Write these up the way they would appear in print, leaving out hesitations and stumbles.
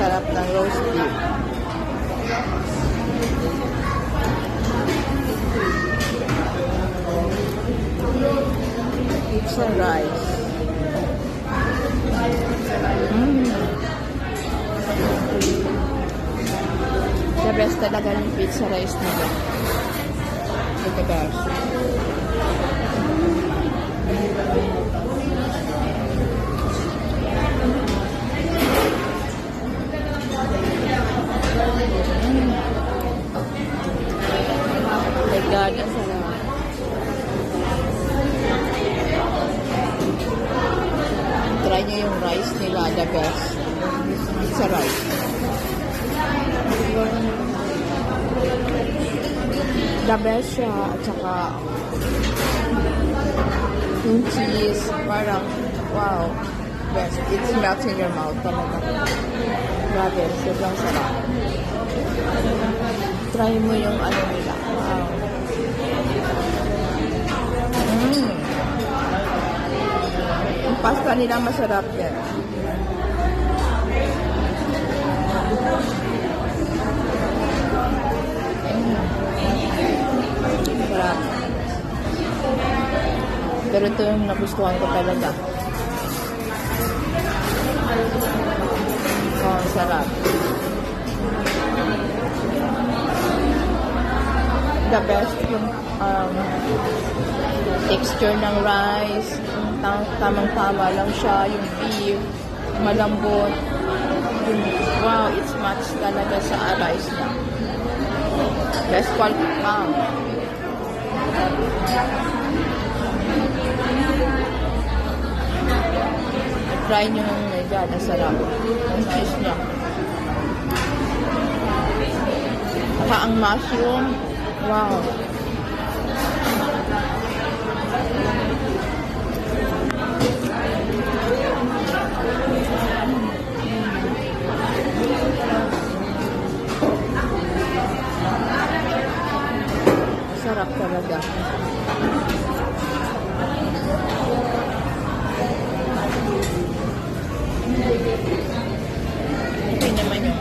Sarap ng roast beef. Pizza rice. The best talaga ng pizza rice nila. The best. My God, ang sarap. Try nyo yung rice nila, the best. Pizza rice. The best siya, at saka yung cheese, parang, wow, best. It melts in your mouth talaga. Grabe, sobrang sarap. Try mo yung ano nila. Wow. Yung pasta nila masarap yan. Sarap. Pero ito yung nagustuhan ko talaga. Oh, sarap. The best yung texture ng rice, tamang-tama lang siya, yung beef, malambot. Wow, it's match talaga sa rice niya. Best quality. Wow. Try nyo yung mega, nasarap. Ang cheese niya. Saka ang mushroom, wow. Sarap talaga. Okay naman yun.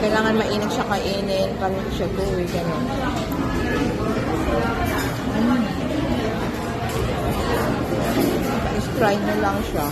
Kailangan mainit siya kainin para hindi siya gooey, gano'n. Try nyo lang siya.